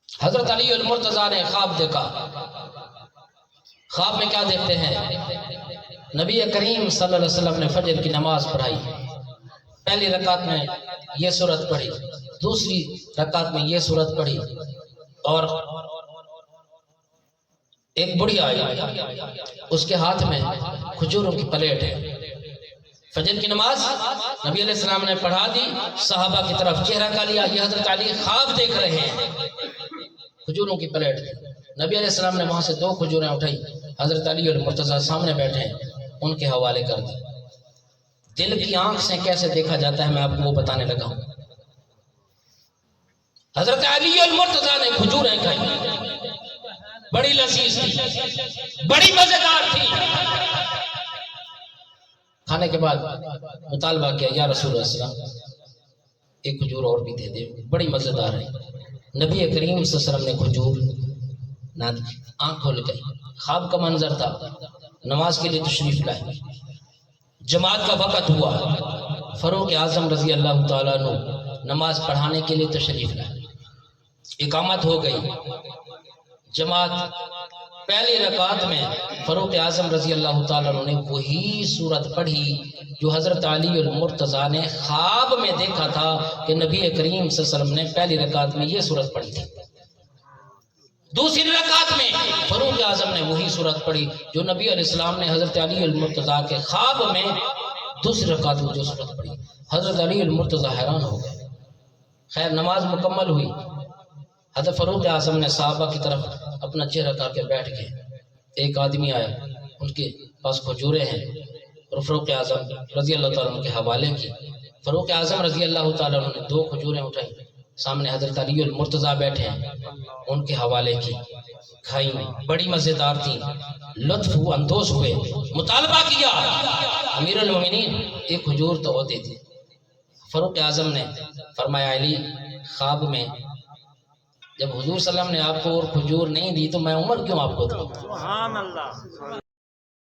حضرت علی المرتضیٰ نے خواب دیکھا. خواب میں کیا دیکھتے ہیں؟ نبی کریم صلی اللہ علیہ وسلم نے فجر کی نماز پڑھائی. پہلی رکعت میں یہ سورت پڑھی، دوسری رکعت میں یہ سورت پڑھی، اور ایک بڑھیا آئی، اس کے ہاتھ میں کھجوروں کی پلیٹ ہے. فجر کی نماز نبی علیہ السلام نے پڑھا دی، صحابہ کی طرف چہرہ کا لیا، یہ حضرت علی خواب دیکھ رہے ہیں. کھجوروں کی پلیٹ ہے. نبی علیہ السلام نے وہاں سے 2 کھجوریں اٹھائی، حضرت علی المرتضیٰ سامنے بیٹھے ہیں، ان کے حوالے کر دی. دل کی آنکھ سے کیسے دیکھا جاتا ہے میں آپ کو وہ بتانے لگا ہوں. حضرت علی المرتضیٰ نے کھجوریں کھائی، بڑی لذیذ تھی، بڑی مزیدار تھی. کھانے کے بعد مطالبہ کیا، یا رسول اللہ صلی اللہ علیہ وسلم ایک کھجور اور بھی دے دے، بڑی مزیدار ہے. نبی کریم صلی اللہ علیہ وسلم نے کھجور نہ دی. آنکھ کھول گئی. خواب کا منظر تھا. نماز کے لیے تشریف لائے. جماعت کا وقت ہوا. فاروق اعظم رضی اللہ تعالیٰ عنہ نماز پڑھانے کے لیے تشریف لائے. اقامت ہو گئی. جماعت پہلی رکعت میں فاروق اعظم رضی اللہ تعالیٰ عنہ نے وہی سورت پڑھی جو حضرت علی المرتضیٰ نے خواب میں دیکھا تھا کہ نبی کریم صلی اللہ علیہ وسلم نے پہلی رکعت میں یہ سورت پڑھی تھی. دوسری رکعت میں فاروق اعظم نے وہی سورت پڑھی جو نبی علیہ السلام نے حضرت علی المرتضیٰ کے خواب میں دوسری رکعت میں جو سورت پڑھی. حضرت علی المرتضیٰ حیران ہو گئے. خیر نماز مکمل ہوئی. حضرت فاروق اعظم نے صحابہ کی طرف اپنا چہرہ کر کے بیٹھ گئے. ایک آدمی آیا، ان کے پاس کھجوریں ہیں اور فاروق اعظم رضی اللہ تعالیٰ عنہ کے حوالے کی. فاروق اعظم رضی اللہ تعالیٰ عنہ نے 2 کھجوریں اٹھائی، سامنے حضرت علی المرتضیٰ بیٹھے ہیں، ان کے حوالے کی. کھائی، بڑی مزیدار تھی. لطف اندوز ہوئے. مطالبہ کیا، امیر المومنین ایک کھجور تو دے دی. فاروق اعظم نے فرمایا علی، خواب میں جب حضور صلی اللہ علیہ وسلم نے آپ کو اور کھجور نہیں دی تو میں عمر کیوں آپ کو دوں؟ سبحان اللہ.